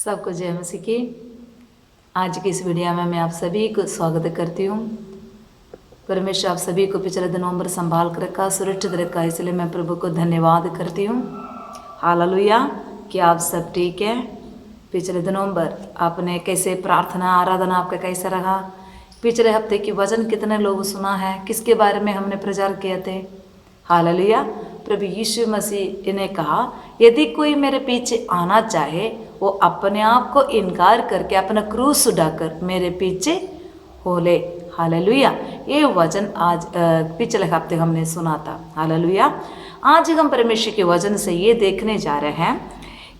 सबको जय मसीह की। आज की इस वीडियो में मैं आप सभी को स्वागत करती हूँ। परमेश्वर आप सभी को पिछले दिनों पर संभाल कर रखा, सुरक्षित रखा, इसलिए मैं प्रभु को धन्यवाद करती हूँ। हालेलुया। कि आप सब ठीक है। पिछले दिनों पर आपने कैसे प्रार्थना आराधना आपका कैसा रहा? पिछले हफ्ते की वचन कितने लोग सुना है? किसके बारे में हमने प्रचार किए थे? हालेलुया। प्रभु यीशु मसीह ने कहा यदि कोई मेरे पीछे आना चाहे वो अपने आप को इनकार करके अपना क्रूस उठाकर मेरे पीछे हो ले। हालेलुया। ये वचन आज पिछले हफ्ते हमने सुना था। हालेलुया। आज हम परमेश्वर के वचन से ये देखने जा रहे हैं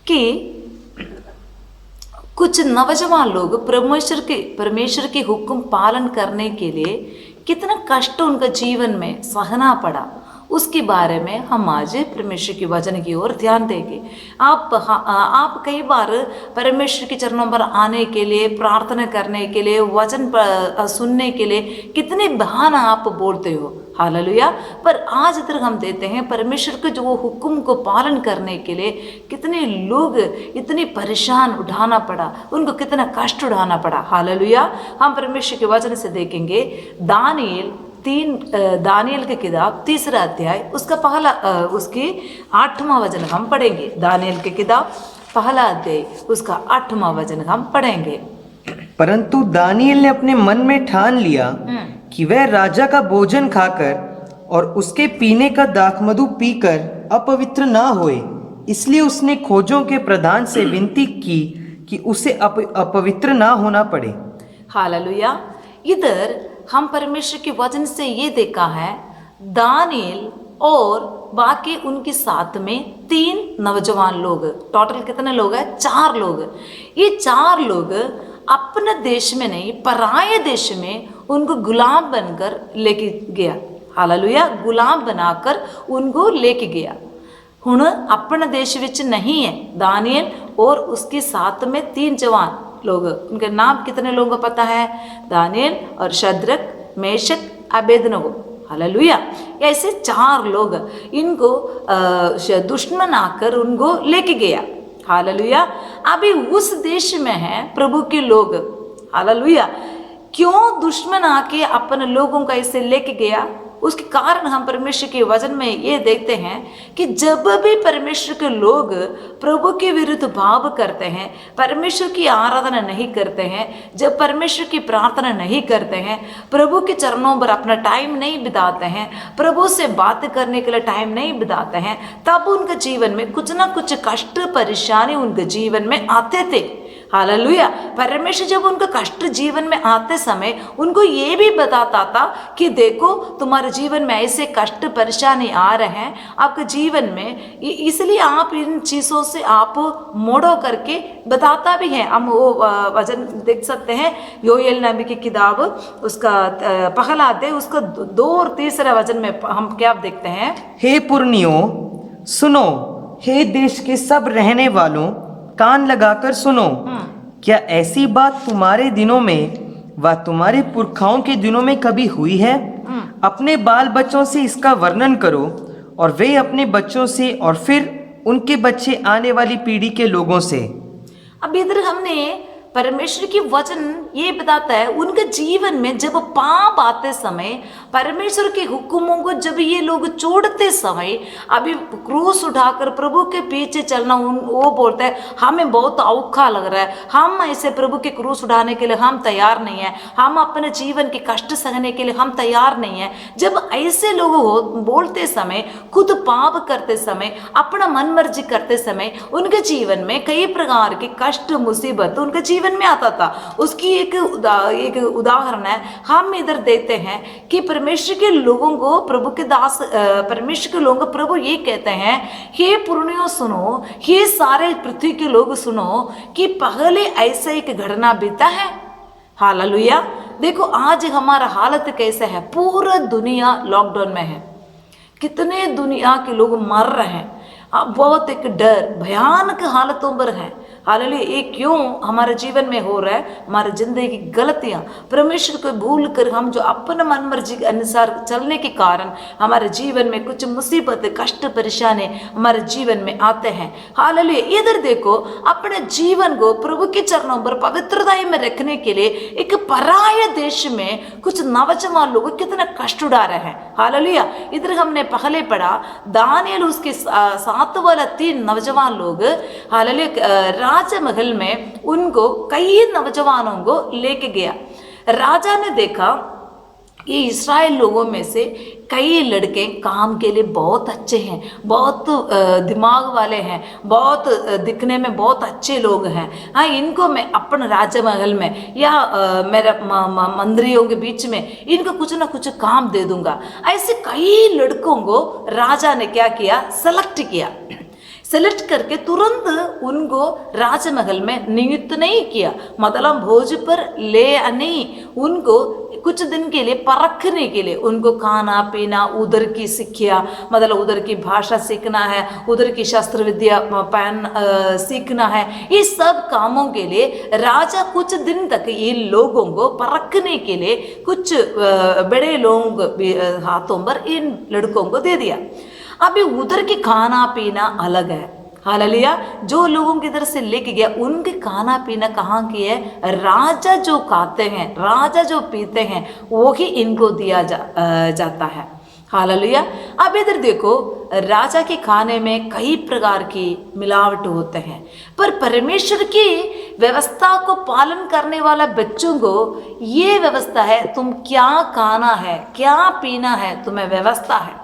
कि कुछ नौजवान लोग परमेश्वर के हुक्म पालन करने के लिए कितना कष्ट उनका जीवन में सहना पड़ा, उसके बारे में हम आज परमेश्वर के वचन की ओर ध्यान देंगे। आप कई बार परमेश्वर के चरणों पर आने के लिए, प्रार्थना करने के लिए, वचन सुनने के लिए कितने बहाना आप बोलते हो। हालेलुया। पर आज इधर हम देते हैं परमेश्वर के जो हुक्म को पालन करने के लिए कितने लोग इतनी परेशान उठाना पड़ा, उनको कितना कष्ट उठाना पड़ा। हालेलुया। हम परमेश्वर के वचन से देखेंगे दानियल की किताब 3 अध्याय उसका उसकी 8वां वचन हम पढ़ेंगे। दानियल की किताब 1 अध्याय उसका 8वां वचन हम पढ़ेंगे। परंतु दानियल ने अपने मन में ठान लिया कि वह राजा का भोजन खाकर और उसके पीने का दाखमधु पीकर अपवित्र ना होए, इसलिए उसने खोजों के प्रधान से विनती की कि उसे अपवित्र ना होना पड़े। हालेलुया। इधर हम परमेश्वर के वचन से ये देखा है, दानियल और बाकी उनके साथ में 3 नौजवान लोग, टोटल कितने लोग हैं? 4 लोग। ये 4 लोग अपने देश में नहीं, पराये देश में उनको गुलाम बनकर लेके गया। हालेलुया। गुलाम बनाकर उनको लेके गया। हुण अपने देश विच नहीं है। दानियल और उसके साथ में 3 जवान लोग, उनके नाम कितने लोगों को पता है? दानियल और शद्रक, मेशक, अबेदनगो। हालेलुया। ऐसे 4 लोग, इनको दुश्मन आकर उनको लेके गया। हालेलुया। अभी उस देश में है प्रभु के लोग। हालेलुया। क्यों दुश्मन आके अपने लोगों का ऐसे लेके गया? उसके कारण हम परमेश्वर के वचन में ये देखते हैं कि जब भी परमेश्वर के लोग प्रभु के विरुद्ध भाव करते हैं, परमेश्वर की आराधना नहीं करते हैं, जब परमेश्वर की प्रार्थना नहीं करते हैं, प्रभु के चरणों पर अपना टाइम नहीं बिताते हैं, प्रभु से बात करने के लिए टाइम नहीं बिताते हैं, तब उनके जीवन में कुछ ना कुछ कष्ट परेशानी उनके जीवन में आते थे। हालेलुया। परमेश्वर जब उनका कष्ट जीवन में आते समय उनको ये भी बताता था कि देखो तुम्हारे जीवन में ऐसे कष्ट परेशानी आ रहे हैं आपके जीवन में, इसलिए आप इन चीज़ों से आप मोड़ो करके बताता भी है। हम वो वचन देख सकते हैं, योएल नबी की किताब उसका 1 अध्याय उसका 2 और 3 वचन में हम क्या देखते हैं? हे पुरनियों सुनो, हे देश के सब रहने वालों कान लगाकर सुनो। क्या ऐसी बात तुम्हारे दिनों में व तुम्हारे पुरखाओं के दिनों में कभी हुई है? अपने बाल बच्चों से इसका वर्णन करो और वे अपने बच्चों से और फिर उनके बच्चे आने वाली पीढ़ी के लोगों से। अब इधर हमने परमेश्वर की वचन ये बताता है उनके जीवन में जब पाप आते समय, परमेश्वर के हुक्मों को जब ये लोग छोड़ते समय, अभी क्रूस उठाकर प्रभु के पीछे चलना, वो बोलते हैं हमें बहुत औखा लग रहा है, हम ऐसे प्रभु के क्रूस उठाने के लिए हम तैयार नहीं है, हम अपने जीवन के कष्ट सहने के लिए हम तैयार नहीं है। जब ऐसे लोग बोलते समय, खुद पाप करते समय, अपना मन मर्जी करते समय, उनके जीवन में कई प्रकार के कष्ट मुसीबत उनके जीवन में आता था। उसकी एक उदाहरण है हम इधर देते हैं कि परमेश्वर के लोगों को प्रभु के दास, परमेश्वर के लोगों को प्रभु ये कहते हैं, हे पुरनियों सुनो, हे सारे पृथ्वी के लोग सुनो कि पहले ऐसा एक घटना बीता है। हालेलुया। देखो आज हमारा हालत कैसा है, पूरा दुनिया लॉकडाउन में है, कितने दुनिया के लोग मर रहे हैं, बहुत एक डर भयानक हालतों पर है। हालेलुया, ये क्यों हमारे जीवन में हो रहा है? हमारे जिंदगी की गलतियां, परमेश्वर को भूल कर हम जो अपने मन मर्जी के अनुसार चलने के कारण हमारे जीवन में कुछ मुसीबत, कष्ट, परेशानी हमारे जीवन में आते हैं। हालेलुया, इधर देखो, अपने जीवन को प्रभु के चरणों पर पवित्रता में रखने के लिए एक पराये देश में कुछ नौजवान लोग कितना कष्ट उड़ा रहे हैं। हालेलुया, इधर हमने पहले पढ़ा दानियल उसके साथ वाला 3 नौजवान लोग, हालेलुया, राजमहल में उनको कई नौजवानों को लेके गया। राजा ने देखा ये इस्राएल लोगों में से कई लड़के काम के लिए बहुत अच्छे हैं, बहुत दिमाग वाले हैं, बहुत दिखने में बहुत अच्छे लोग हैं। हाँ, इनको मैं अपने राजमहल में या मेरे मंत्रियों के बीच में इनको कुछ ना कुछ काम दे दूंगा। ऐसे कई लड़कों को राजा ने क्या किया? सेलेक्ट किया। सेलेक्ट करके तुरंत उनको राजमहल में नियुक्त नहीं किया, मतलब भोज पर ले नहीं, उनको कुछ दिन के लिए परखने के लिए उनको खाना पीना, उधर की शिक्षा, मतलब उधर की भाषा सीखना है, उधर की शस्त्र विद्या सीखना है, ये सब कामों के लिए राजा कुछ दिन तक इन लोगों को परखने के लिए कुछ बड़े लोग हाथों पर इन लड़कों को दे दिया। अभी उधर की खाना पीना अलग है। हालेलुया, जो लोगों की तरफ से लेके गया उनके खाना पीना कहाँ की है? राजा जो खाते हैं, राजा जो पीते हैं वो ही इनको दिया जाता है। हालेलुया, अब इधर देखो, राजा के खाने में कई प्रकार की मिलावट होते हैं, पर परमेश्वर की व्यवस्था को पालन करने वाला बच्चों को ये व्यवस्था है, तुम क्या खाना है, क्या पीना है, तुम्हें व्यवस्था है।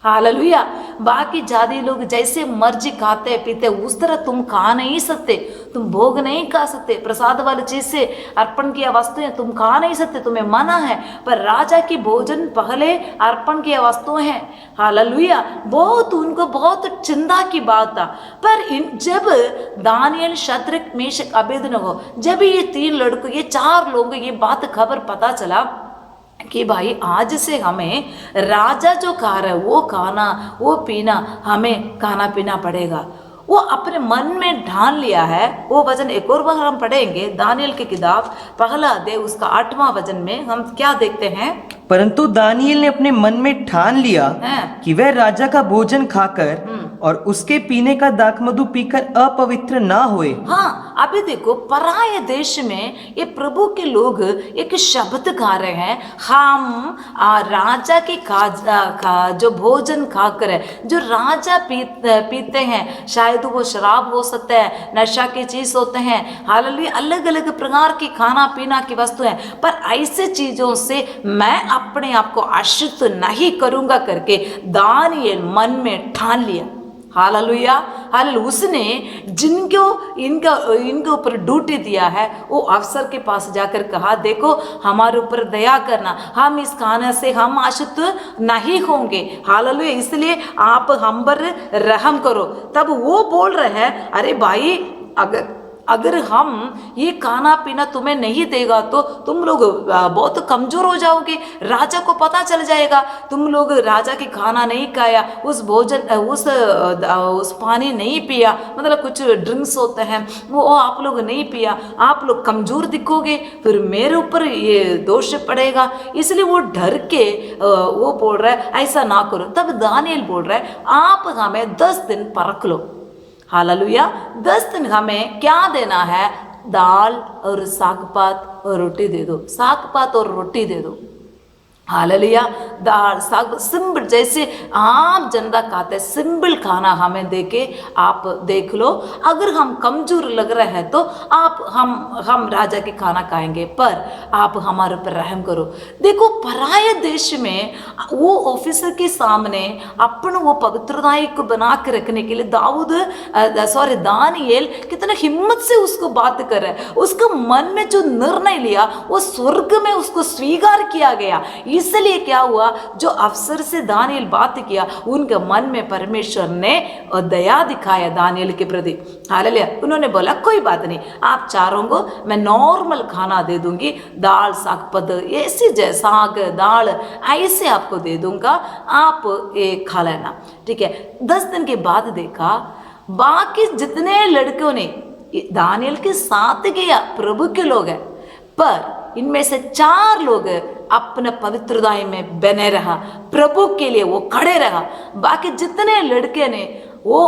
हालेलुया, बाकी जाति लोग जैसे मर्जी खाते पीते उस तरह तुम खा नहीं सकते, तुम भोग नहीं खा सकते, प्रसाद वाली चीज से अर्पण किया वस्तुएं तुम खा नहीं सकते, तुम्हें मना है। पर राजा की भोजन पहले अर्पण किया वस्तुएं हैं। हालेलुया, बहुत उनको बहुत चिंता की बात था। पर जब दानियल, शद्रक, मेशक, अबेदनगो, जब ये 3 लड़कों, ये 4 लोगों को ये बात खबर पता चला कि भाई आज से हमें राजा जो खा रहा है वो खाना वो पीना हमें खाना पीना पड़ेगा, वो अपने मन में ठान लिया है। वो वचन एक और बार हम पढ़ेंगे, दानियल की किताब पहला अध्याय उसका 8वां वचन में हम क्या देखते हैं? परंतु दानियल ने अपने मन में ठान लिया कि वह राजा का भोजन खाकर और उसके पीने का दाखमधु पीकर अपवित्र ना होए। हाँ, अभी देखो, पराये देश में ये प्रभु के लोग एक शब्द गा रहे हैं, हम राजा के जो भोजन खाकर है, जो राजा पीते हैं, शायद वो शराब हो सकता है, नशा की चीज होते हैं, हालेलुया, अलग अलग प्रकार की खाना पीना की वस्तु है, पर ऐसे चीजों से मैं अपने आप को आश्रित नहीं करूंगा करके दानियल मन में ठान लिया। हालेलुया, हालेलुया, उसने जिनको इनके ऊपर ड्यूटी दिया है वो अफसर के पास जाकर कहा, देखो हमारे ऊपर दया करना, हम इस खाने से हम आश्रित नहीं होंगे। हालेलुया, इसलिए आप हम पर रहम करो। तब वो बोल रहे हैं, अरे भाई, अगर हम ये खाना पीना तुम्हें नहीं देगा तो तुम लोग बहुत कमजोर हो जाओगे, राजा को पता चल जाएगा तुम लोग राजा की खाना नहीं खाया, उस भोजन उस पानी नहीं पिया, मतलब कुछ ड्रिंक्स होते हैं वो आप लोग नहीं पिया, आप लोग कमजोर दिखोगे, फिर मेरे ऊपर ये दोष पड़ेगा। इसलिए वो डर के वो बोल रहा है ऐसा ना करो। तब दानियल बोल रहा है, आप हमें 10 दिन परख लो। हालेलुया, 10 दिन हमें क्या देना है? दाल और साग-पात और रोटी दे दो, साग-पात और रोटी दे दो। हालेलुया, दाल साग सिंपल, जैसे आम जनता खाते हैं, सिंपल खाना हमें देके आप देख लो। अगर हम कमजोर लग रहे हैं तो आप हम राजा के खाना खाएंगे, पर आप हमारे ऊपर रहम करो। देखो, पराये देश में वो ऑफिसर के सामने अपन वो पवित्रता को बना के रखने के लिए दानियल कितना हिम्मत से उसको बात कर रहा है। उसका मन में जो निर्णय लिया वो स्वर्ग में उसको स्वीकार किया गया। इसलिए क्या हुआ, जो अफसर से दानियल बात किया उनके मन में परमेश्वर ने दया दिखाया दानियल के प्रति। हालेलुया, उन्होंने बोला कोई बात नहीं, आप चारों को मैं नॉर्मल खाना दे दूंगी, दाल साग पद ऐसे साग दाल ऐसे आपको दे दूंगा, आप ये खा लेना, ठीक है। 10 दिन के बाद देखा बाकी जितने लड़कों ने दानियल के साथ गया, प्रभु के लोग हैं, पर इनमें से 4 लोग अपने पवित्रताई में बने रहा, प्रभु के लिए वो खड़े रहा। बाकी जितने लड़के ने वो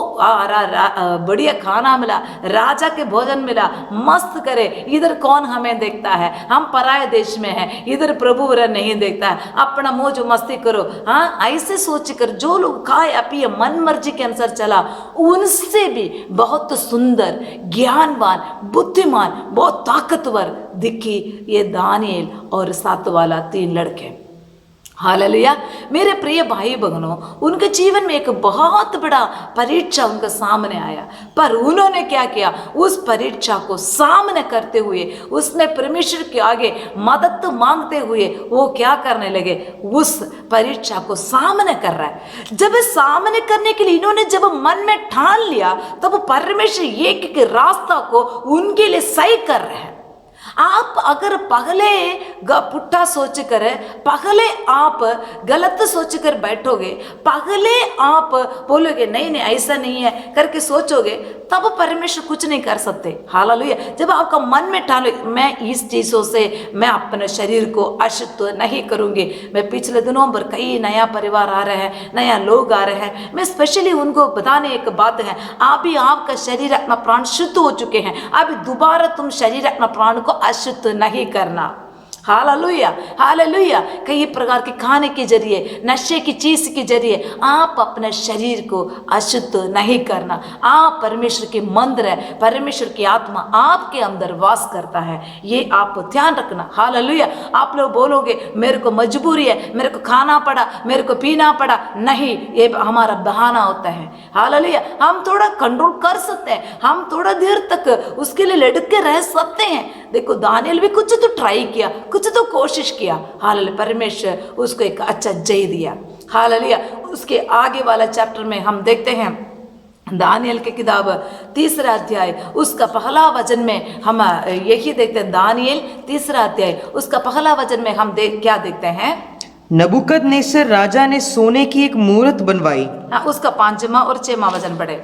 बढ़िया खाना मिला, राजा के भोजन मिला, मस्त करे, इधर कौन हमें देखता है, हम पराये देश में हैं, इधर प्रभु वरा नहीं देखता है, अपना मौज मस्ती करो। हाँ, ऐसे सोच कर जो लोग खाए पिए मन मर्जी के अनुसार चला, उनसे भी बहुत सुंदर, ज्ञानवान, बुद्धिमान, बहुत ताकतवर दिखी ये दानिएल और साथ वाला 3 लड़के। हालेलुया। मेरे प्रिय भाई बहनों, उनके जीवन में एक बहुत बड़ा परीक्षा उनके सामने आया, पर उन्होंने क्या किया, उस परीक्षा को सामने करते हुए, उसमें परमेश्वर के आगे मदद मांगते हुए वो क्या करने लगे, उस परीक्षा को सामने कर रहा है। जब सामने करने के लिए इन्होंने जब मन में ठान लिया, तब परमेश्वर एक रास्ता को उनके लिए सही कर रहे हैं। आप अगर पहले पुट्ठा सोच कर, पहले आप गलत सोच कर बैठोगे, पहले आप बोलोगे नहीं नहीं ऐसा नहीं है करके सोचोगे, तब परमेश्वर कुछ नहीं कर सकते। हालेलुया। जब आपका मन में ठानो मैं इस चीज़ों से मैं अपने शरीर को अशुद्ध नहीं करूँगी। मैं पिछले दिनों पर कई नया परिवार आ रहे हैं, नया लोग आ रहे हैं, मैं स्पेशली उनको बताने एक बात है, अभी आपका शरीर अपना प्राण शुद्ध हो चुके हैं, अभी दोबारा तुम शरीर अपना प्राण को अशुद्ध नहीं करना। Hallelujah, hallelujah. कई प्रकार के खाने के जरिए, नशे की चीज के जरिए आप अपने शरीर को अशुद्ध नहीं करना। आप परमेश्वर के मंदिर है, परमेश्वर की आत्मा आपके अंदर वास करता है, ये आप ध्यान रखना। हालेलुया। आप लोग बोलोगे मेरे को मजबूरी है, मेरे को खाना पड़ा, मेरे को पीना पड़ा, नहीं, ये हमारा बहाना होता है। हालेलुया। हम थोड़ा कंट्रोल कर सकते हैं, हम थोड़ा देर तक उसके लिए लटके रह सकते हैं। देखो दानिएल भी कुछ तो ट्राई किया, कुछ तो कोशिश किया। हालेलुया। परमेश्वर उसको एक अच्छा जय दिया। हालेलुया। उसके आगे वाला चैप्टर में हम देखते हैं दानिएल की किताब 3रा अध्याय उसका पहला वचन में हम यही देखते हैं। दानिएल 3रा अध्याय उसका पहला वचन में हम क्या देखते हैं, नबूकदनेस्सर राजा ने सोने की एक मूरत बनवाई। उसका 5वां और 6वां वचन पढ़े।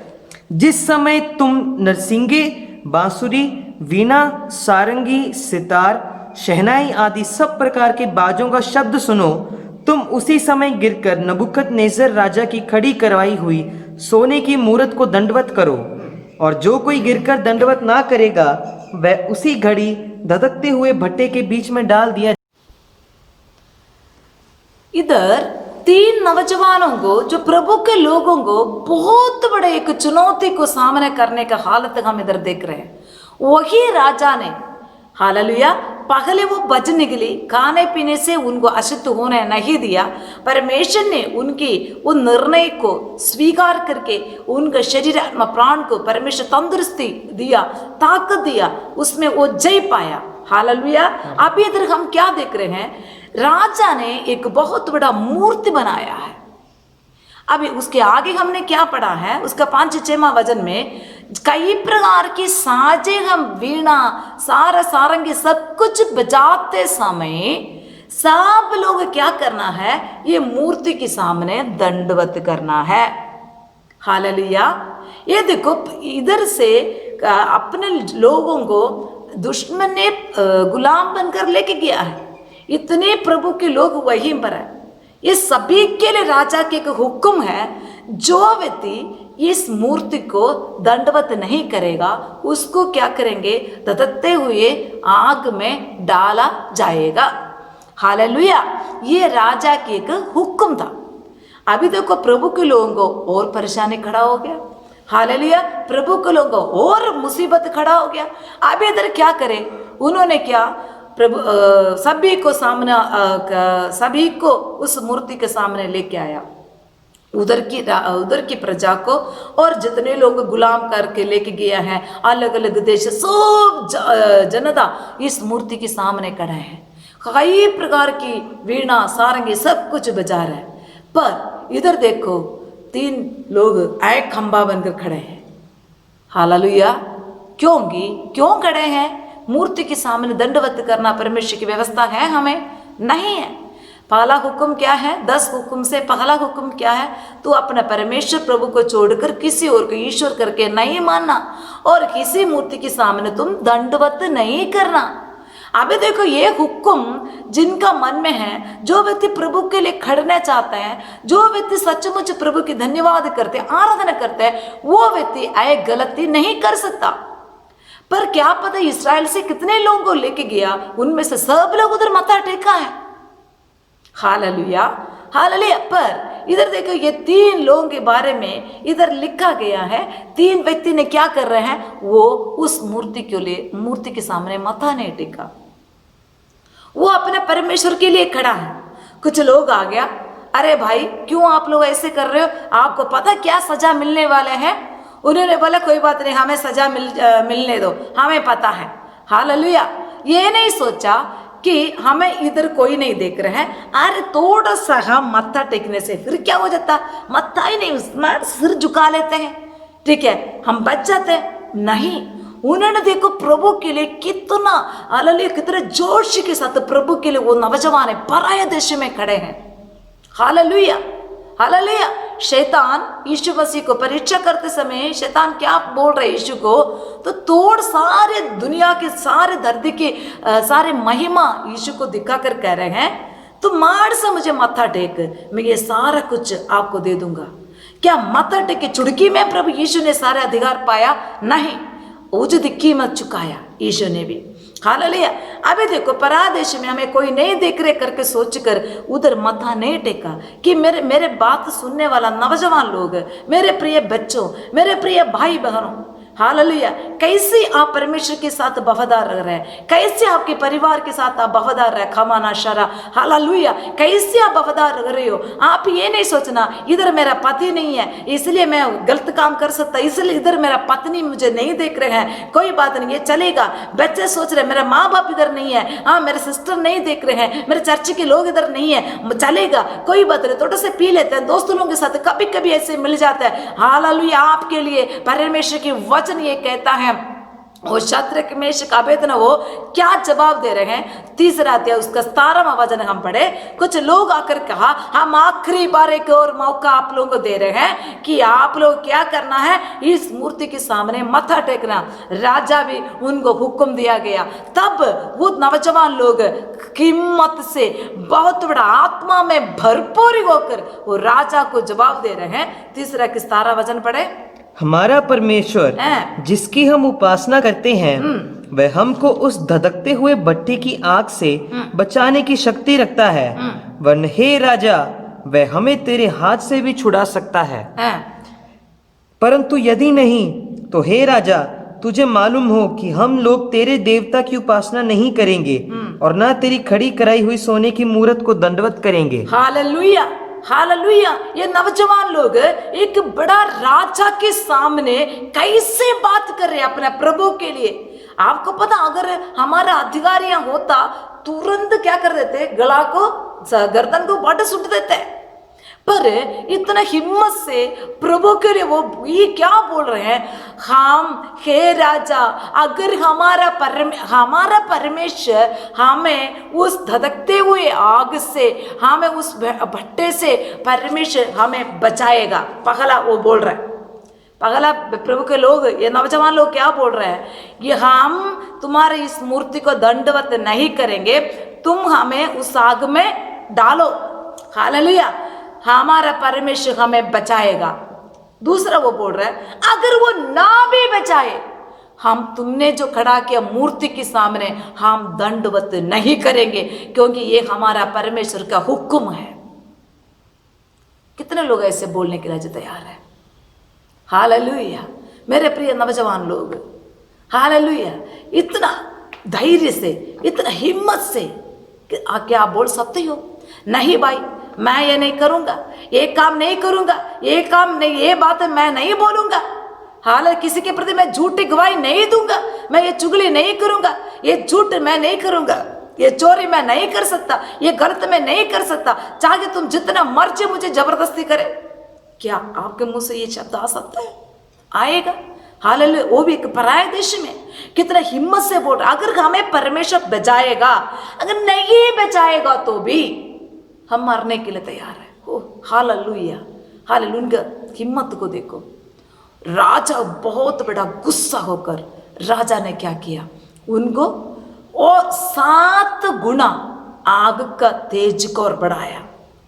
जिस समय तुम नरसिंगे, बांसुरी, वीणा, सारंगी, सितार, शहनाई आदि सब प्रकार के बाजों का शब्द सुनो, तुम उसी समय गिरकर नबूकदनेस्सर राजा की खड़ी करवाई हुई सोने की मूरत को दंडवत करो, और जो कोई गिरकर दंडवत ना करेगा वह उसी घड़ी धधकते हुए भट्टे के बीच में डाल दिया। इधर 3 नौजवानों को, जो प्रभु के लोगों को बहुत बड़े एक चुनौती को सामने करने का हालत हम इधर देख रहे हैं। वही राजा ने, हालेलुया, पहले वो बच निकली, खाने पीने से उनको अशुद्ध होने नहीं दिया। परमेश्वर ने उनकी वो निर्णय को स्वीकार करके उनका शरीर आत्मा प्राण को परमेश्वर तंदुरुस्ती दिया, ताकत दिया, उसमें वो जय पाया। हालेलुया। अभी इधर हम क्या देख रहे हैं, राजा ने एक बहुत बड़ा मूर्ति बनाया है। अभी उसके आगे हमने क्या पढ़ा है, उसका 5-6वां वचन में कई प्रकार की साजे, हम वीणा, सारंगी सब कुछ बजाते समय सब लोग क्या करना है, ये मूर्ति के सामने दंडवत करना है। हालेलुया। ये देखो इधर से अपने लोगों को दुश्मन ने गुलाम बनकर लेके गया है, इतने प्रभु के लोग वहीं पर है। ये सभी के लिए राजा के एक हुक्म है, जो व्यक्ति इस मूर्ति को दंडवत नहीं करेगा उसको क्या करेंगे, धधकते हुए आग में डाला जाएगा। हालेलुया। ये राजा की एक हुक्म था। अभी देखो प्रभु के लोगों को और परेशानी खड़ा हो गया। हालेलुया। प्रभु के लोगों को और मुसीबत खड़ा हो गया। अभी इधर क्या करें, उन्होंने क्या, प्रभु सभी को सामने सभी को उस मूर्ति के सामने लेके आया, उधर की प्रजा को, और जितने लोग गुलाम करके लेके गया है अलग अलग देश, सब जनता इस मूर्ति के सामने खड़ा है। कई प्रकार की वीणा, सारंगी सब कुछ बजा रहा है। पर इधर देखो 3 लोग एक खंबा बनकर खड़े हैं। हालेलुया। क्यों खड़े हैं? मूर्ति के सामने दंडवत करना परमेश्वर की व्यवस्था है हमें? नहीं है। पहला हुक्म क्या है? 10 हुक्म से पहला हुक्म क्या है? तू अपने परमेश्वर प्रभु को छोड़कर किसी और को ईश्वर करके नहीं मानना और किसी मूर्ति के सामने तुम दंडवत नहीं करना। अभी देखो, ये हुक्म जिनका मन में है, जो व्यक्ति प्रभु के लिए खड़ना चाहते हैं, जो व्यक्ति सचमुच प्रभु की धन्यवाद करते हैं, आराधना करते हैं, वो व्यक्ति आए गलती नहीं कर सकता। पर क्या पता इस्राएल से कितने लोगों को लेके गया, उनमें से सब लोग उधर माथा टेका है। Hallelujah, hallelujah. पर इधर देखो, ये 3 लोगों के बारे में इधर लिखा गया है। 3 व्यक्ति ने क्या कर रहे हैं? वो उस मूर्ति के लिए, मूर्ति के सामने माथा नहीं टेका, वो अपने परमेश्वर के लिए खड़ा है। कुछ लोग आ गया, अरे भाई क्यों आप लोग ऐसे कर रहे हो, आपको पता क्या सजा मिलने वाले हैं? उन्होंने बोला कोई बात नहीं, हमें सजा मिलने दो, हमें पता है। हालेलुया। ये नहीं सोचा कि हमें इधर कोई नहीं देख रहे हैं, अरे थोड़ा सा हम मत्था टेकने से फिर क्या हो जाता, मत्था ही नहीं, सिर झुका लेते हैं, ठीक है, हम बच जाते हैं। नहीं, उन्होंने देखो प्रभु के लिए कितना हालेलुया, कितने जोश के साथ प्रभु के लिए वो नौजवान पराये देश में खड़े हैं। Hallelujah, hallelujah. शैतान यीशु मसीह को परीक्षा करते समय शैतान क्या बोल रहे यीशु को, तो तोड़ सारे दुनिया के, सारे धरती के सारे महिमा यीशु को दिखाकर कह रहे हैं, तो मार से मुझे माथा टेक, मैं ये सारा कुछ आपको दे दूंगा। क्या माथा टेक के चुड़की में प्रभु यीशु ने सारे अधिकार पाया? नहीं, उचित कीमत चुकाया यीशु ने भी। हालेलुया। अभी देखो, परादेश में हमें कोई नहीं देख रहे करके सोचकर उधर माथा नहीं टेका कि मेरे बात सुनने वाला नौजवान लोग, मेरे प्रिय बच्चों, मेरे प्रिय भाई बहनों, हालेलुया, कैसे आप परमेश्वर के साथ वफादार रह रहे हैं, कैसे आपके परिवार के साथ आप वफादार रहे, खमाना शरा, हालेलुया, कैसे आप वफादार रह रहे हो। आप ये नहीं सोचना इधर मेरा पति नहीं है इसलिए मैं गलत काम कर सकता, इसलिए इधर मेरा पत्नी मुझे नहीं देख रहे हैं, कोई बात नहीं, ये चलेगा। बच्चे सोच रहे मेरा माँ बाप इधर नहीं है, हाँ मेरे सिस्टर नहीं देख रहे हैं, मेरे चर्च के लोग इधर नहीं है, चलेगा, कोई बात नहीं, थोड़ा से पी लेते हैं, दोस्त लोगों के साथ कभी कभी ऐसे मिल जाता है। हालेलुया। आपके लिए परमेश्वर की वचन ये कहता है, वो शद्रक मेशक अबेदनगो क्या जवाब दे रहे हैं? 3 अध्याय उसका 17वां वचन हम पढ़े। कुछ लोग आकर कहा, हम आखिरी बार एक और मौका आप लोगों को दे रहे हैं कि आप लोग क्या करना है, इस मूर्ति के सामने माथा टेकना। राजा भी उनको हुक्म दिया गया। तब वो नौजवान लोग हिम्मत से बहुत बड़ा आत्मा में भरपूर होकर वो राजा को जवाब दे रहे हैं। 3 के 17 वचन पढ़े। हमारा परमेश्वर जिसकी हम उपासना करते हैं वह हमको उस धधकते हुए भट्ठी की आग से बचाने की शक्ति रखता है, वरन हे राजा वह हमें तेरे हाथ से भी छुड़ा सकता है। परंतु यदि नहीं तो हे राजा तुझे मालूम हो कि हम लोग तेरे देवता की उपासना नहीं करेंगे और ना तेरी खड़ी कराई हुई सोने की मूरत को दंडवत करेंगे। Hallelujah, hallelujah. ये नौजवान लोग एक बड़ा राजा के सामने कैसे बात कर रहे हैं अपने प्रभु के लिए। आपको पता, अगर हमारा अधिकार यहाँ होता तुरंत क्या कर देते, गला को, गर्दन को बट सुट देते। पर इतना हिम्मत से प्रभु के लिए वो ये क्या बोल रहे हैं, हम हे राजा, अगर हमारा परमेश्वर हमें उस धधकते हुए आग से, हमें उस भट्टे से परमेश्वर हमें बचाएगा। पगला वो बोल रहा है, पगला प्रभु के लोग, ये नौजवान लोग क्या बोल रहे हैं, ये हम तुम्हारे इस मूर्ति को दंडवत नहीं करेंगे, तुम हमें उस आग में डालो। हालेलुया, हमारा परमेश्वर हमें बचाएगा। दूसरा वो बोल रहा है, अगर वो ना भी बचाए, हम तुमने जो खड़ा किया मूर्ति के सामने हम दंडवत नहीं करेंगे, क्योंकि ये हमारा परमेश्वर का हुक्म है। कितने लोग ऐसे बोलने के लिए तैयार है? हालेलुया। मेरे प्रिय नौजवान लोग, हालेलुया, इतना धैर्य से, इतना हिम्मत से क्या आप बोल सकते हो, नहीं भाई मैं ये नहीं करूंगा, ये काम नहीं करूंगा, ये काम नहीं, ये बात मैं नहीं बोलूंगा, हालांकि किसी के प्रति मैं झूठी गवाही नहीं दूंगा, मैं ये चुगली नहीं करूंगा, ये झूठ मैं नहीं करूंगा, ये चोरी मैं नहीं कर सकता, ये गलत मैं नहीं कर सकता, चाहे तुम जितना मर्जी मुझे जबरदस्ती करे। क्या आपके मुंह से ये शब्द आ सकता है? आएगा? हालेलुया। वो भी एक पराये देश में कितना हिम्मत से बोल रहा, अगर हमें परमेश्वर बचाएगा, अगर नहीं बचाएगा तो भी हम मरने के लिए तैयार है। ओ हालेलुया, हालेलुया। उनका हिम्मत को देखो। राजा बहुत बड़ा गुस्सा होकर राजा ने क्या किया, उनको और 7 गुना आग का तेज को और बढ़ाया।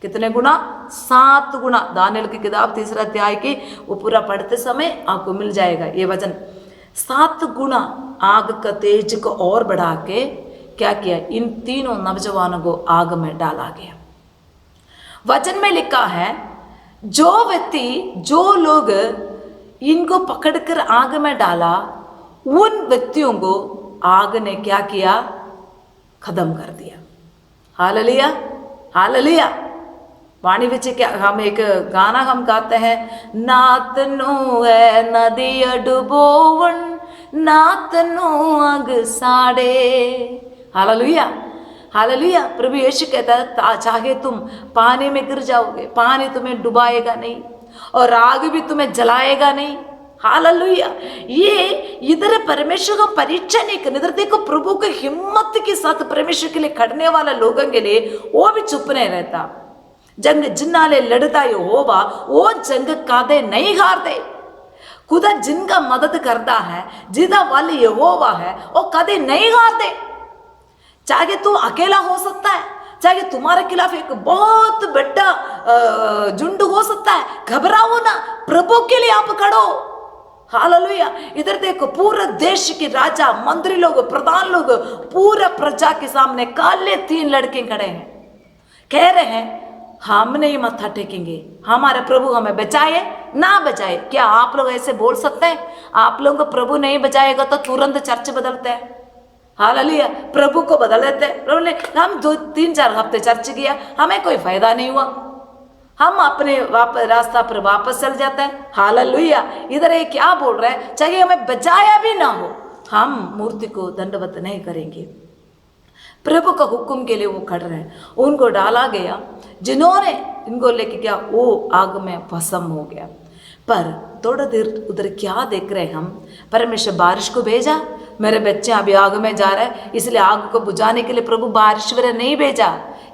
कितने गुना? 7 गुना। दानियल की किताब 3 अध्याय की वो पूरा पढ़ते समय आपको मिल जाएगा ये वचन। 7 गुना आग का तेज को और बढ़ा के क्या किया, इन तीनों नौजवानों को आग में डाला गया। वचन में लिखा है जो व्यक्ति, जो लोग इनको पकड़कर आग में डाला, उन व्यक्तियों को आग ने क्या किया, खत्म कर दिया। Hallelujah, hallelujah. वाणी विच क्या हम एक गाना हम गाते हैं, नातनो है नदी डुबोवन, नातनो अग साड़े। हालेलुया, हालेलुया। प्रभु यीशु कहता है चाहे तुम पानी में गिर जाओगे, पानी तुम्हें डुबाएगा नहीं और आग भी तुम्हें जलाएगा नहीं। हालेलुया। ये इधर परमेश्वर का परीक्षा नहीं करने, इधर देखो प्रभु की हिम्मत के साथ परमेश्वर के लिए खड़ने वाला लोगों के लिए वो भी चुप नहीं रहता। जंग जिन्नाले लड़ता यहोवा, वो जंग कादे नहीं हारते। खुदा जिनका मदद करता है, जिदा वाले यहोवा है, वो कदे नहीं हारते। चाहे तू अकेला हो सकता है, चाहे तुम्हारे खिलाफ एक बहुत बड़ा झुंड हो सकता है, घबराओ ना, प्रभु के लिए आप खड़ो। हालेलुया। इधर देखो पूरे देश के राजा, मंत्री लोग, प्रधान लोग, पूरा प्रजा के सामने काले 3 लड़के खड़े हैं, कह रहे हैं हम नहीं मत्था टेकेंगे, हमारे प्रभु हमें बचाए ना बचाए। क्या आप लोग ऐसे बोल सकते हैं? आप लोगों को प्रभु नहीं बचाएगा तो तुरंत चर्च बदलते हैं। हालेलुया। प्रभु को बदल देते हैं। प्रभु ने हम 2-3-4 हफ्ते चर्च किया, हमें कोई फायदा नहीं हुआ, हम अपने रास्ता पर वापस चल जाते हैं। हालेलुया। इधर ये क्या बोल रहे हैं, चाहे हमें बचाया भी ना हो, हम मूर्ति को दंडवत नहीं करेंगे। प्रभु का हुक्म के लिए वो खड़ रहे हैं। उनको डाला गया, जिन्होंने इनको लेके गया वो आग में भस्म हो गया। पर थोड़ा देर उधर क्या देख रहे हैं हम, परमेश्वर बारिश को भेजा। मेरे बच्चे अभी आग में जा रहे हैं, इसलिए आग को बुझाने के लिए प्रभु बारिश वगैरह नहीं भेजा।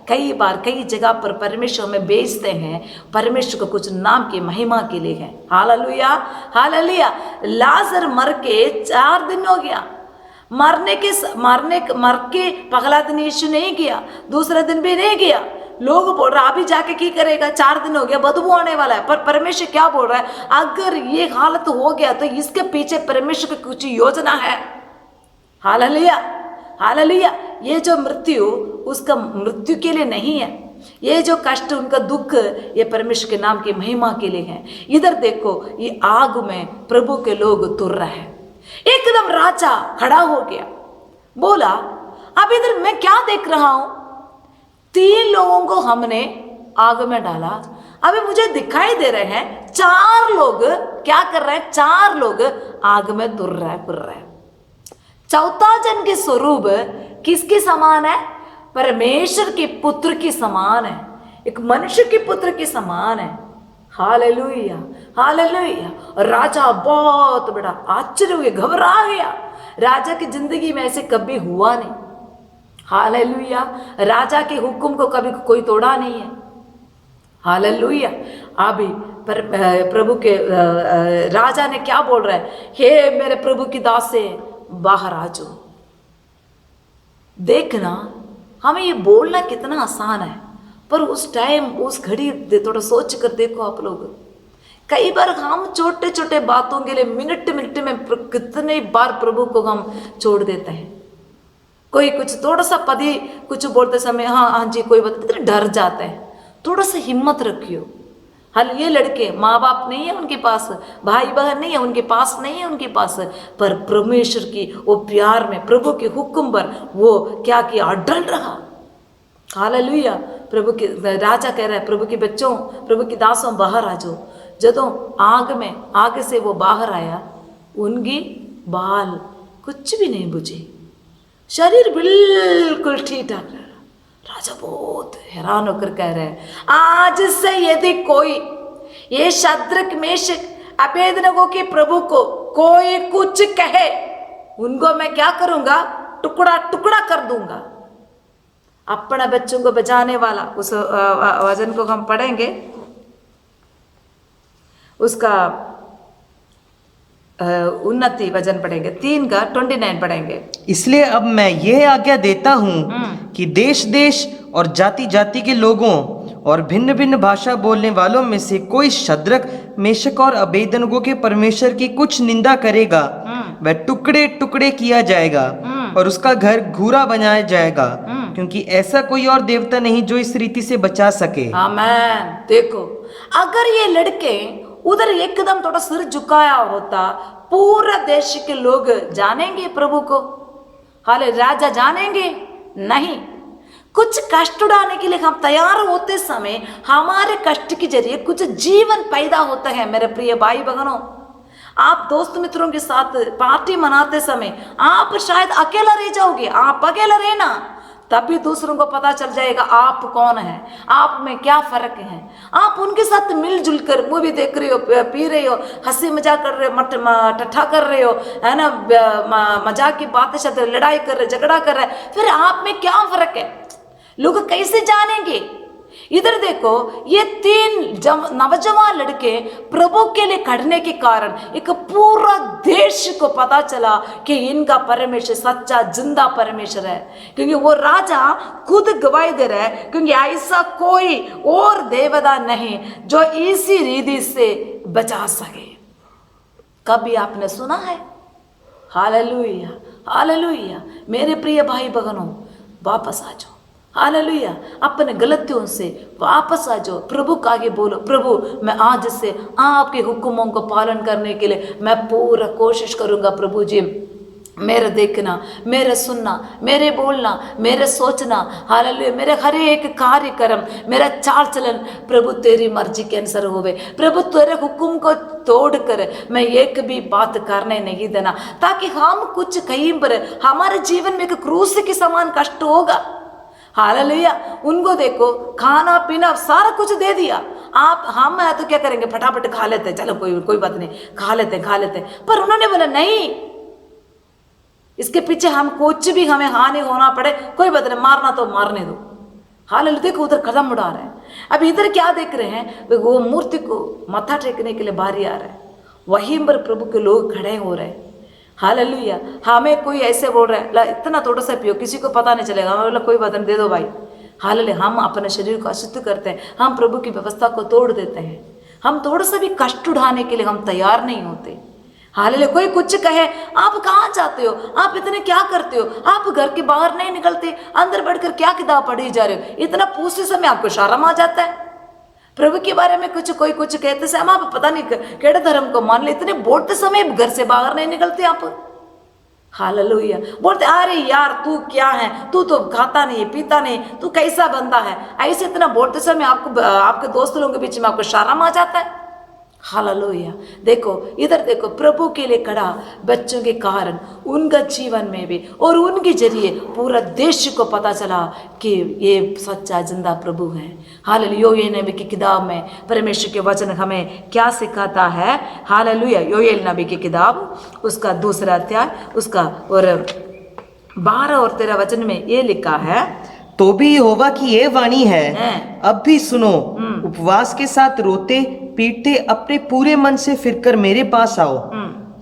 कई बार कई जगह पर परमेश्वर हमें भेजते हैं, परमेश्वर को कुछ नाम की महिमा के लिए है। Hallelujah, hallelujah. लाजर मर के 4 दिन हो गया, मर के पगला दिन यीशु नहीं किया, दूसरे दिन भी नहीं किया। लोग बोल रहे अभी जाके की करेगा, 4 दिन हो गया, बदबू आने वाला है। पर परमेश्वर क्या बोल रहा है, अगर ये हालत हो गया तो इसके पीछे परमेश्वर की कुछ योजना है। Hallelujah, hallelujah. ये जो मृत्यु उसका मृत्यु के लिए नहीं है, ये जो कष्ट उनका दुख ये परमेश्वर के नाम की महिमा के लिए है। इधर देखो ये आग में प्रभु के लोग तुर रहे हैं। एकदम राजा खड़ा हो गया, बोला अब इधर मैं क्या देख रहा हूं, 3 लोगों को हमने आग में डाला, अभी मुझे दिखाई दे रहे हैं 4 लोग क्या कर रहे हैं, 4 लोग आग में तुर रहे हैं। चौथा जन के स्वरूप किसके समान है, परमेश्वर के पुत्र के समान है, एक मनुष्य के पुत्र के समान है। Hallelujah, hallelujah. और राजा बहुत बड़ा आश्चर्य हुआ, घबरा गया। राजा की जिंदगी में ऐसे कभी हुआ नहीं। हालेलुया। राजा के हुक्म को कभी कोई तोड़ा नहीं है। हालेलुया। अभी प्रभु के राजा ने क्या बोल रहा है, हे मेरे प्रभु की दास से बाहर आ जाओ। देखना हमें ये बोलना कितना आसान है, पर उस टाइम उस घड़ी थोड़ा सोच कर देखो आप लोग। कई बार हम छोटे छोटे बातों के लिए मिनट मिनट में कितने बार प्रभु को हम छोड़ देते हैं। कोई कुछ थोड़ा सा पदी कुछ बोलते समय हाँ हाँ जी कोई बात, कितने डर जाते हैं। थोड़ा सा हिम्मत रखियो। हल ये लड़के माँ बाप नहीं है उनके पास, भाई बहन नहीं है उनके पास, नहीं है उनके पास, पर परमेश्वर की वो प्यार में प्रभु के हुक्म पर वो क्या किया, अडल रहा। हालेलुया। प्रभु के राजा कह रहा है प्रभु के बच्चों, प्रभु की दासों बाहर आ जाओ। जदों आग से वो बाहर आया, उनकी बाल कुछ भी नहीं बुझे, शरीर बिल्कुल ठीक ठाक रहा। राजा बहुत हैरान होकर कह रहे हैं आज से यदि कोई ये शद्रक मेशक अबेदनगो के प्रभु को कोई कुछ कहे, उनको मैं क्या करूंगा, टुकड़ा टुकड़ा कर दूंगा। अपने बच्चों को बचाने वाला, उस वचन को हम पढ़ेंगे, उसका उन्नति वचन पढ़ेंगे, 3 का 29 पढ़ेंगे। इसलिए अब मैं यह आज्ञा देता हूँ कि देश देश और जाति जाति के लोगों और भिन्न भिन्न भाषा बोलने वालों में से कोई शद्रक, मेशक और अबेदनगो के परमेश्वर की कुछ निंदा करेगा, वह टुकड़े टुकड़े किया जाएगा और उसका घर घूरा बनाया जाएगा, क्योंकि ऐसा कोई और देवता नहीं जो इस रीति से बचा सके। आमेन। देखो, अगर ये लड़के उधर एकदम थोड़ा सिर झुकाया होता, पूरा देश के लोग जानेंगे प्रभु को? हाले राजा जानेंगे? नहीं। कुछ कष्ट उड़ाने के लिए हम तैयार होते समय हमारे कष्ट के जरिए कुछ जीवन पैदा होता है। मेरे प्रिय भाई बहनों, आप दोस्त मित्रों के साथ पार्टी मनाते समय आप शायद अकेला रह जाओगे, आप अकेला रहना, तभी दूसरों को पता चल जाएगा आप कौन है, आप में क्या फर्क है। आप उनके साथ मिलजुल कर मूवी देख रहे हो, पी रहे हो, हंसी मजाक कर रहे हो, ठट्ठा कर रहे हो, है ना, मजाक की बातें शायद, लड़ाई कर रहे, झगड़ा कर रहे, फिर आप में क्या फर्क है? लोग कैसे जानेंगे? इधर देखो, ये 3 नौजवान लड़के प्रभु के लिए खड़ने के कारण एक पूरा देश को पता चला कि इनका परमेश्वर सच्चा जिंदा परमेश्वर है, क्योंकि वो राजा खुद गवाही दे रहा है, क्योंकि ऐसा कोई और देवता नहीं जो इसी रीति से बचा सके। कभी आपने सुना है? Hallelujah, hallelujah. मेरे प्रिय भाई बहनों, वापस आ जाओ। हालेलुया। अपने गलतियों से वापस आ जाओ, प्रभु का आगे बोलो, प्रभु मैं आज से आपके हुक्मों को पालन करने के लिए मैं पूरा कोशिश करूंगा। प्रभु जी, मेरे देखना, मेरे सुनना, मेरे बोलना, मेरे सोचना, हालेलुया, मेरे हर एक कार्यक्रम, मेरा चाल चलन प्रभु तेरी मर्जी के अनुसार होवे। प्रभु तेरे हुक्म को तोड़कर मैं एक भी बात करने नहीं देना, ताकि हम कुछ कहीं पर हमारे जीवन में एक क्रूस के समान कष्ट होगा। हालेलुया। उनको देखो, खाना पीना सारा कुछ दे दिया, आप हम है तो क्या करेंगे, फटाफट खा लेते, चलो कोई बात नहीं, खा लेते। पर उन्होंने बोला नहीं, इसके पीछे हम कुछ भी हमें हानि होना पड़े कोई बात नहीं, मारना तो मारने दो। हालेलुया। देखो उधर कदम उड़ा रहे हैं। अब इधर क्या देख रहे हैं, वो मूर्ति को मत्था टेकने के लिए बारी आ रहा है, वहीं पर प्रभु के लोग खड़े हो रहे हैं। हालेलुया। हमें कोई ऐसे बोल रहा है, ला इतना थोड़ा सा पियो, किसी को पता नहीं चलेगा, हमें बोला कोई बात नहीं, दे दो भाई। हालेलुया। हम अपने शरीर को अशुद्ध करते हैं, हम प्रभु की व्यवस्था को तोड़ देते हैं, हम थोड़ा सा भी कष्ट उठाने के लिए हम तैयार नहीं होते। हालेलुया। कोई कुछ कहे, आप कहाँ जाते हो, आप इतने क्या करते हो, आप घर के बाहर नहीं निकलते, अंदर बैठकर क्या किताब पढ़ी जा रहे हो, इतना पूछते समय आपको शर्म आ जाता है। प्रभु के बारे में कोई कुछ कहते से हम आप पता नहीं केड़े धर्म को मान ले, इतने बोलते समय घर से बाहर नहीं निकलते आप। हालेलुया। बोलते अरे यार तू क्या है, तू तो खाता नहीं पीता नहीं, तू कैसा बंदा है, ऐसे इतना बोलते समय आपको आपके दोस्त लोगों के बीच में आपको शर्म आ जाता है। हालेलुया। देखो इधर देखो, प्रभु के लिए खड़ा बच्चों के कारण उनका जीवन में भी और उनके जरिए पूरा देश को पता चला कि ये सच्चा जिंदा प्रभु है। हालेलुया। योएल नबी की किताब में परमेश्वर के वचन हमें क्या सिखाता है। हालेलुया। योएल नबी की किताब उसका 2 अध्याय उसका और 12 और 13 वचन में ये लिखा है, तो भी यहोवा की ये वाणी है, अब भी सुनो, उपवास के साथ रोते पीटते अपने पूरे मन से फिरकर मेरे पास आओ,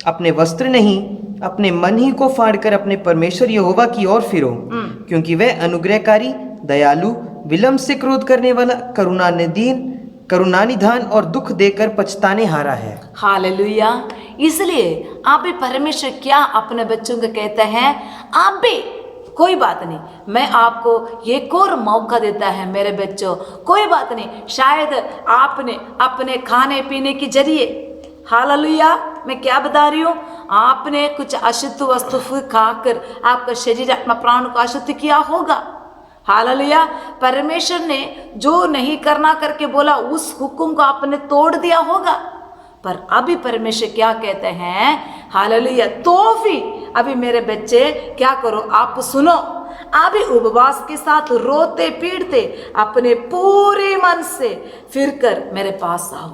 अपने वस्त्र नहीं अपने मन ही को फाड़कर अपने परमेश्वर यहोवा की ओर फिरो, क्योंकि वह अनुग्रहकारी, दयालु, विलंब से क्रोध करने वाला, करुणानिधान और दुख देकर पछताने हारा है। हालेलुया। इसलिए आप भी परमेश्वर क्या अपने बच्चों को कहते हैं, आप भी कोई बात नहीं, मैं आपको एक और मौका देता है मेरे बच्चों, कोई बात नहीं, शायद आपने अपने खाने पीने के जरिए, हालेलुया, मैं क्या बता रही हूँ, आपने कुछ अशुद्ध वस्तु खाकर आपका शरीर आत्मा प्राण को अशुद्ध किया होगा। हालेलुया। परमेश्वर ने जो नहीं करना करके बोला उस हुक्म को आपने तोड़ दिया होगा। पर अभी परमेश्वर क्या कहते हैं, हालेलुया, तो भी अभी मेरे बच्चे क्या करो, आप सुनो, अभी उपवास के साथ रोते पीटते अपने पूरे मन से फिर कर मेरे पास आओ।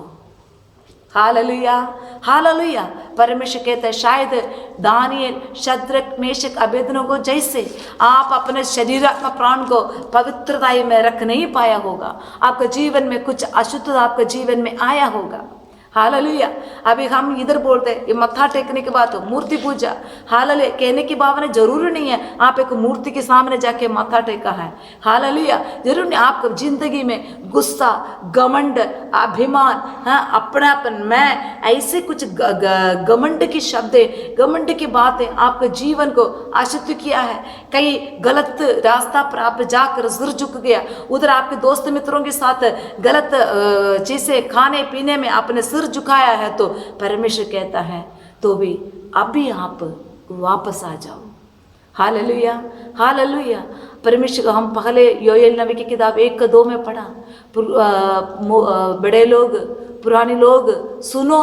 Hallelujah, hallelujah. परमेश्वर कहता है शायद दानियल, शद्रक, मेशक, अबेदनगो जैसे आप अपने शरीरात्मक प्राण को पवित्रता में रख नहीं पाया होगा। आपके जीवन में कुछ अशुद्धता आपके जीवन में आया होगा। हालेलुया। अभी हम इधर बोलते हैं ये मत्था टेकने के बाद मूर्ति पूजा, हालेलुया कहने की भावना जरूरी नहीं है आप एक मूर्ति के सामने जाके मत्था टेका है। हालेलुया। जरूर नहीं आपको जिंदगी में गुस्सा, घमंड, अभिमान, हाँ अपनापन, मैं ऐसे कुछ घमंड की शब्दें, घमंड की बातें आपके जीवन को अशुद्ध किया है। कई गलत रास्ता पर आप जाकर सिर झुक गया, उधर आपके दोस्त मित्रों के साथ गलत चीजें खाने पीने में आपने सिर झुकाया है, तो परमेश्वर कहता है तो भी अभी आप वापस आ जाओ। Hallelujah, hallelujah. परमेश्वर को हम पहले योएल नबी की किताब 1-2 में पढ़ा, बड़े लोग, पुराने लोग सुनो,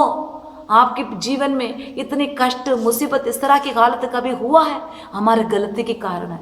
आपके जीवन में इतनी कष्ट, मुसीबत, इस तरह की हालत कभी हुआ है? हमारे गलती के कारण है।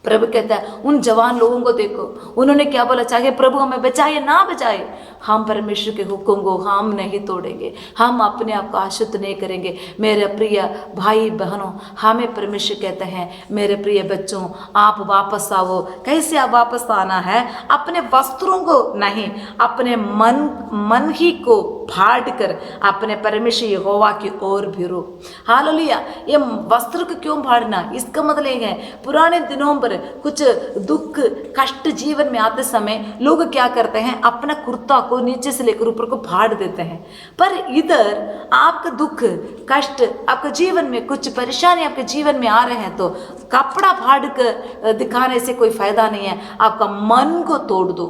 प्रभु कहता है उन जवान लोगों को देखो, उन्होंने क्या बोला, चाहे प्रभु हमें बचाए ना बचाए, हम परमेश्वर के हुक्म को हम नहीं तोड़ेंगे, हम अपने आप को अशुद्ध नहीं करेंगे। मेरे प्रिय भाई बहनों, हमें परमेश्वर कहते हैं मेरे प्रिय बच्चों आप वापस आओ। कैसे आप वापस आना है? अपने वस्त्रों को नहीं, अपने मन ही को फाड़ कर अपने परमेश्वर यहोवा की ओर भिरो। हालेलुया। ये वस्त्र को क्यों फाड़ना? इसका मतलब है पुराने दिनों पर कुछ दुख कष्ट जीवन में आते समय लोग क्या करते हैं, अपना कुर्ता को नीचे से लेकर ऊपर को फाड़ देते हैं। पर इधर आपका दुख कष्ट, आपके जीवन में कुछ परेशानी आपके जीवन में आ रहे हैं तो कपड़ा फाड़ कर दिखाने से कोई फायदा नहीं है। आपका मन को तोड़ दो,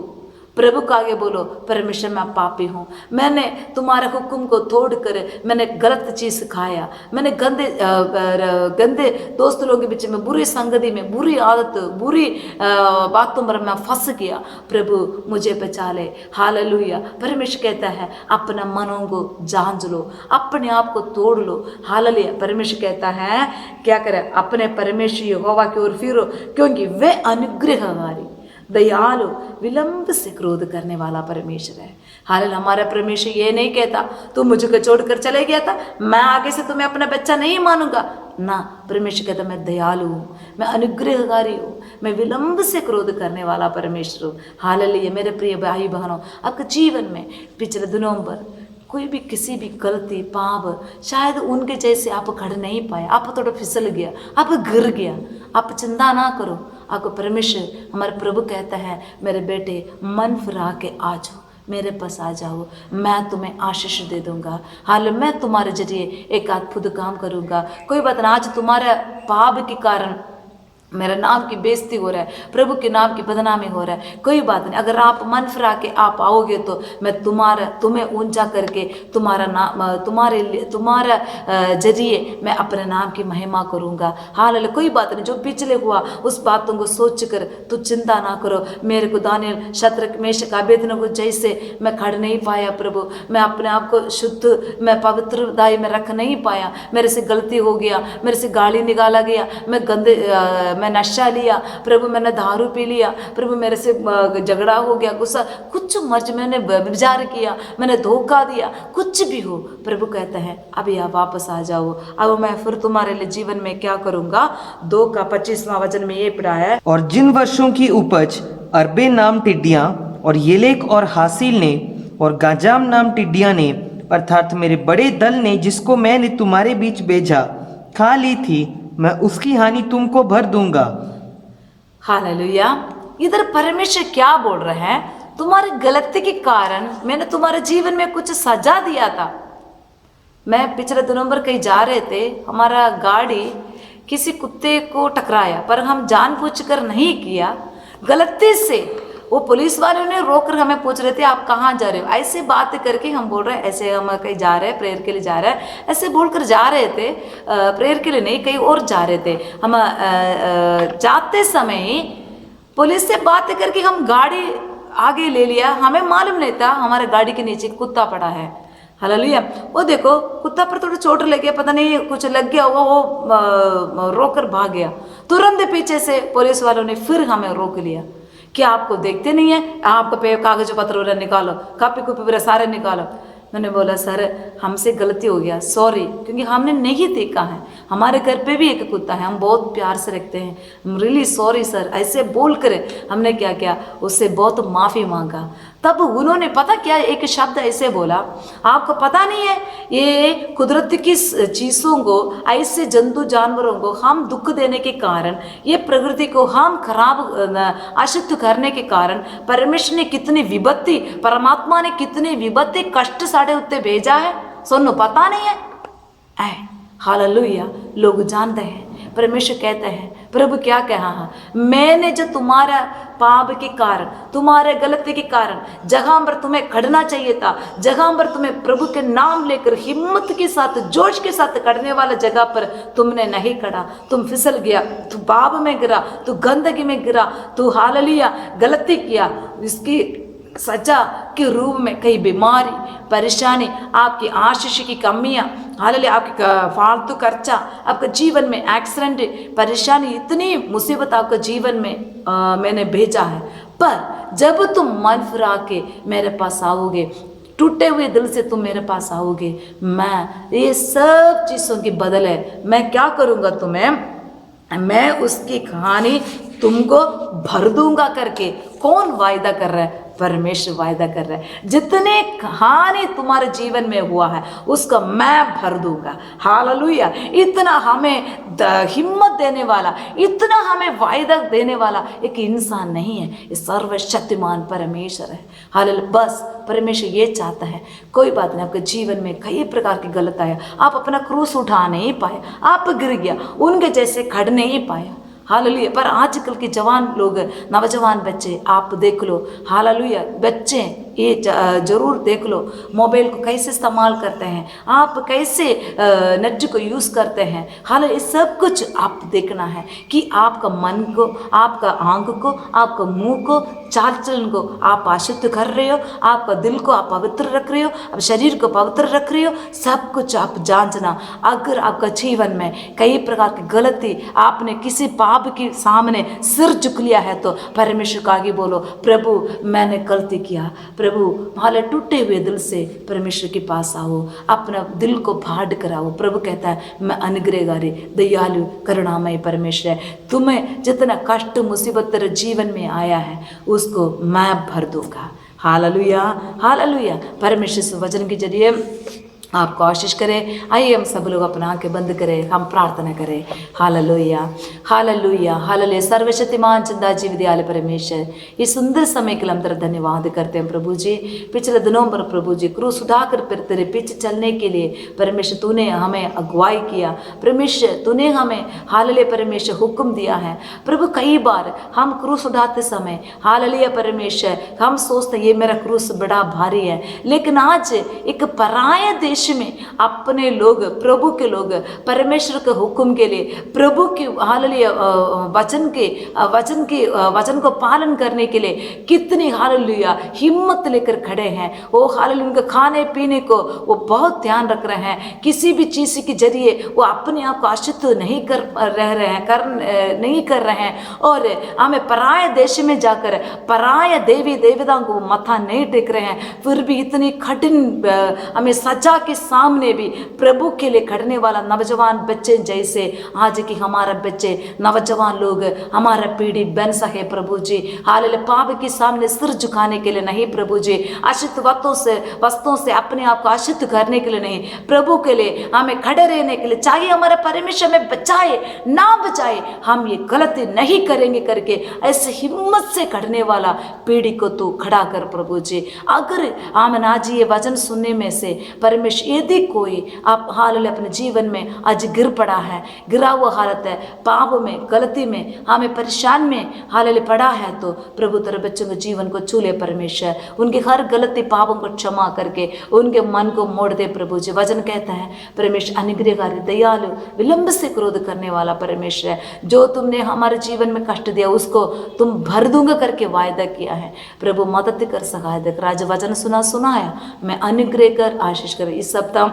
प्रभु को आगे बोलो परमेश्वर मैं पापी हूँ, मैंने तुम्हारे हुक्म को तोड़कर मैंने गलत चीज़ खाया, मैंने गंदे दोस्त लोगों के बीच में, बुरी संगति में, बुरी आदत, बुरी बातों पर मैं फंस गया, प्रभु मुझे बचा ले। हालेलुया। परमेश्वर कहता है अपना मनों को जांच लो, अपने आप को तोड़ लो। हालेलुया। परमेश्वर कहता है क्या करे, अपने परमेश्वर यहोवा की ओर फिरो क्योंकि वे अनुग्रहकारी, दयालु, विलंब से क्रोध करने वाला परमेश्वर है। हालेलुया। हमारा परमेश्वर ये नहीं कहता तुम मुझे छोड़कर चले गया था, मैं आगे से तुम्हें अपना बच्चा नहीं मानूंगा ना। परमेश्वर कहता मैं दयालु हूँ, मैं अनुग्रहकारी हूँ, मैं विलंब से क्रोध करने वाला परमेश्वर हूँ। हालेलुया। मेरे प्रिय भाई बहनों, आपके जीवन में पिछले दिनों पर कोई भी किसी भी गलती पाप, शायद उनके जैसे आप खड़ नहीं पाए, आप थोड़ा फिसल गया, आप गिर गया, आप चिंता ना करो। आपको परमेश्वर हमारे प्रभु कहता है मेरे बेटे मन फिरा के आ जाओ, मेरे पास आ जाओ, मैं तुम्हें आशीष दे दूंगा। हाल मैं तुम्हारे जरिए एक अद्भुत काम करूंगा। कोई बात ना, आज तुम्हारे पाप के कारण मेरे नाम की बेइज्जती हो रहा है, प्रभु के नाम की बदनामी हो रहा है, कोई बात नहीं, अगर आप मन फिरा के आप आओगे तो मैं तुम्हें ऊंचा करके तुम्हारा जरिए मैं अपने नाम की महिमा करूंगा। हालेलुया। कोई बात नहीं, जो पिछले हुआ उस बातों को सोच कर तू चिंता ना करो। मेरे को दानियल, शद्रक, मेशक, अबेदनगो जैसे मैं खड़ नहीं पाया प्रभु, मैं अपने आप को शुद्ध, मैं पवित्रता में रख नहीं पाया, मेरे से गलती हो गया, मेरे से गाली निकाला गया, मैं नशा लिया प्रभु, मैंने दारू पी लिया प्रभु, मेरे से झगड़ा हो गया, गुस्सा, कुछ मर्ज मैंने विचार किया, मैंने धोखा दिया, कुछ भी हो, प्रभु कहते हैं अभी आप वापस आ जाओ, अब मैं फिर तुम्हारे लिए जीवन में क्या करूंगा। 2:25 वचन में ये पढ़ा है, और जिन वर्षों की उपज अरबे नाम टिड्डियां और येलेक और हासिल ने और गाजाम नाम टिड्डियां ने, अर्थात मेरे बड़े दल ने, जिसको मैंने तुम्हारे बीच भेजा, खा ली थी, मैं उसकी हानि तुमको भर दूंगा। हालेलुया। इधर परमेश्वर क्या बोल रहे हैं, तुम्हारी गलती के कारण मैंने तुम्हारे जीवन में कुछ सजा दिया था। मैं पिछले दिनों पर कहीं जा रहे थे, हमारा गाड़ी किसी कुत्ते को टकराया, पर हम जानबूझकर नहीं किया, गलती से वो पुलिस वालों ने रोककर हमें पूछ रहे थे आप कहाँ जा रहे हो, ऐसे बात करके हम बोल रहे हैं ऐसे हम कहीं जा रहे हैं, प्रेयर के लिए जा रहे हैं, ऐसे बोलकर जा रहे थे, प्रेयर के लिए नहीं कहीं और जा रहे थे। हम जाते समय पुलिस से बात करके हम गाड़ी आगे ले लिया, हमें मालूम नहीं था हमारे गाड़ी के नीचे कुत्ता पड़ा है। हालेलुया। वो देखो कुत्ता पर थोड़ा चोट लग गया, पता नहीं कुछ लग गया होगा, वो रोककर भाग गया। तुरंत पीछे से पुलिस वालों ने फिर हमें रोक लिया, क्या आपको देखते नहीं है, आपको पे कागज पत्र निकालो, कापी कुपी वगैरह सारे निकालो। मैंने बोला सर हमसे गलती हो गया, सॉरी, क्योंकि हमने नहीं देखा है। हमारे घर पे भी एक कुत्ता है, हम बहुत प्यार से रखते हैं, रियली सॉरी सर, ऐसे बोल कर हमने क्या किया, उससे बहुत माफ़ी मांगा। तब उन्होंने पता क्या एक शब्द ऐसे बोला, आपको पता नहीं है ये कुदरत की चीज़ों को, ऐसे जंतु जानवरों को हम दुख देने के कारण, ये प्रकृति को हम खराब अशुद्ध करने के कारण परमेश्वर ने कितनी विपत्ति, परमात्मा ने कितनी विपत्ति कष्ट साढ़े उत्ते भेजा है, सुनो पता नहीं है। हालेलुया, लोग जानते हैं। परमेश्वर कहते हैं, प्रभु क्या कहा है, मैंने जो तुम्हारा पाप के कारण, तुम्हारे गलती के कारण जहां पर तुम्हें खड़ना चाहिए था, जहां पर तुम्हें प्रभु के नाम लेकर हिम्मत के साथ, जोश के साथ खड़ने वाला जगह पर तुमने नहीं खड़ा, तुम फिसल गया, तू पाप में गिरा, तू गंदगी में गिरा, तू हालेलुया गलती किया। इसकी सजा के रूप में कई बीमारी, परेशानी, आपकी आशीष की कमियां, हालेलुया आपकी फालतू खर्चा, आपका जीवन में एक्सीडेंट, परेशानी, इतनी मुसीबत आपका जीवन में मैंने भेजा है। पर जब तुम मन फिरा के मेरे पास आओगे, टूटे हुए दिल से तुम मेरे पास आओगे, मैं ये सब चीज़ों की बदले मैं क्या करूँगा तुम्हें, मैं उसकी कहानी तुमको भर दूंगा करके कौन वायदा कर रहा है? परमेश्वर वायदा कर रहा है। जितने कहानी तुम्हारे जीवन में हुआ है उसका मैं भर दूंगा। हालेलुया। इतना हमें हिम्मत देने वाला, इतना हमें वायदा देने वाला एक इंसान नहीं है, ये सर्वशक्तिमान परमेश्वर है। हालेलुया। बस परमेश्वर ये चाहता है, कोई बात नहीं, आपके जीवन में कई प्रकार की गलत आया, आप अपना क्रूस उठा नहीं पाए, आप गिर गया, उनके जैसे खड़ नहीं पाया। हालेलुया। पर आजकल के जवान लोग, नौजवान बच्चे आप देख लो, हालेलुया, बच्चे ये जरूर देख लो, मोबाइल को कैसे इस्तेमाल करते हैं, आप कैसे नेट को यूज़ करते हैं। हालांकि सब कुछ आप देखना है कि आपका मन को, आपका आंख को, आपका मुंह को, चाल चलन को आप अशुद्ध कर रहे हो, आपका दिल को आप पवित्र रख रहे हो, आप शरीर को पवित्र रख रहे हो, सब कुछ आप जांचना। अगर आपका जीवन में कई प्रकार की गलती, आपने किसी पाप के सामने सिर झुक लिया है तो परमेश्वर को आगे बोलो, प्रभु मैंने गलती किया, प्रभु हाले टूटे हुए दिल से परमेश्वर के पास आओ, अपना दिल को फाड़ कर आओ। प्रभु कहता है मैं अनुग्रहकारी, दयालु, करुणामय परमेश्वर है, तुम्हें जितना कष्ट मुसीबत तेरे जीवन में आया है उसको मैं भर दूंगा। Hallelujah, hallelujah. परमेश्वर से वचन के जरिए आपको आशीष करें। आइए हम सब लोग अपना आंखें बंद करें, हम प्रार्थना करें। हालेलुया, हालेलुया, हालेलुया। सर्वशक्तिमान जिंदा जीव दयालु परमेश्वर, ये सुंदर समय के लिए हम तेरा धन्यवाद करते हैं प्रभु जी। पिछले दिनों पर प्रभु जी क्रूस उठाकर फिर तेरे पीछे चलने के लिए परमेश्वर तूने हमें अगुवाई किया, परमेश्वर तूने हमें हालेलुया परमेश्वर हुक्म दिया है। प्रभु कई बार हम क्रूस उठाते समय हालेलुया परमेश्वर हम सोचते ये मेरा क्रूस बड़ा भारी है, लेकिन आज एक पराया देश में अपने लोग, प्रभु के लोग परमेश्वर के हुक्म के लिए, प्रभु की हालेलुया वचन को पालन करने के लिए कितनी हालेलुया हिम्मत लेकर खड़े हैं। वो हालेलुया उनके खाने पीने को वो बहुत ध्यान रख रहे हैं, किसी भी चीज़ के जरिए वो अपने आप को अशुद्ध नहीं कर रहे हैं और हमें पराये देश में जाकर पराये देवी देवताओं को मत्था नहीं टेक रहे हैं। फिर भी इतनी कठिन हमें सजा के सामने भी प्रभु के लिए खड़ने वाला नौजवान बच्चे जैसे आज की हमारा बच्चे नौजवान लोग, हमारा पीढ़ी बन सके प्रभु जी। हालेलुया पाप के सामने सिर झुकाने के लिए नहीं प्रभु जी, अशुद्ध वस्तुओं से अपने आप को अशुद्ध करने के लिए नहीं, प्रभु के लिए हमें खड़े रहने के लिए चाहिए। हमारा परमेश्वर में बचाए ना बचाए, हम ये गलती नहीं करेंगे करके ऐसे हिम्मत से खड़ने वाला पीढ़ी को तू खड़ा कर प्रभु जी। अगर हम आज ये वचन सुनने में से परमेश्वर यदि कोई आप हालेलुया अपने जीवन में आज गिर पड़ा है, गिरा हुआ हालत है, पाप में, गलती में, हमें परेशान में हालेलुया पड़ा है, तो प्रभु तेरे बच्चों के जीवन को छू ले परमेश्वर, उनके हर गलती पापों को क्षमा करके उनके मन को मोड़ दे प्रभु जी। वचन कहता है परमेश्वर अनुग्रहकारी, दयालु, विलंब से क्रोध करने वाला परमेश्वर है। जो तुमने हमारे जीवन में कष्ट दिया उसको तुम भर दूंगा करके वायदा किया है। प्रभु मदद कर, सहायता कर। आज वचन सुनाया मैं अनुग्रह कर, आशीष कर। इस सप्ताह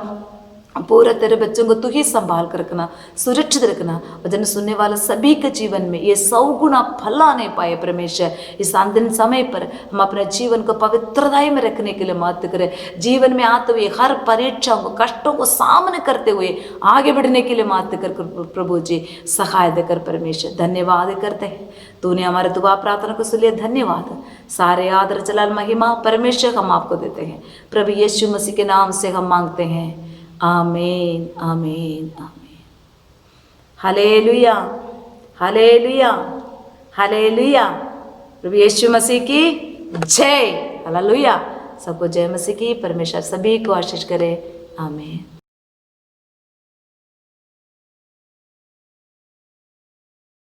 पूरा तेरे बच्चों को तू ही संभाल कर रखना, सुरक्षित रखना। वचन सुनने वाले सभी के जीवन में ये 100 गुना फल आने पाए परमेश्वर। इस अंतिम समय पर हम अपने जीवन को पवित्रताई में रखने के लिए मदद करें। जीवन में आते हुए हर परीक्षाओं को, कष्टों को सामने करते हुए आगे बढ़ने के लिए मदद कर प्रभु जी, सहाय देकर परमेश्वर। धन्यवाद करते हैं, तूने हमारे दुआ प्रार्थना को सुन लिया। धन्यवाद। सारे आदर जलाल महिमा परमेश्वर हम आपको देते हैं। प्रभु यीशु मसीह के नाम से हम मांगते हैं, आमीन आमीन आमीन। हालेलुया हालेलुया हालेलुया। प्रभु यीशु मसीह की जय। हालेलुया। सबको जय मसीह की। परमेश्वर सभी को आशीष करे। आमीन।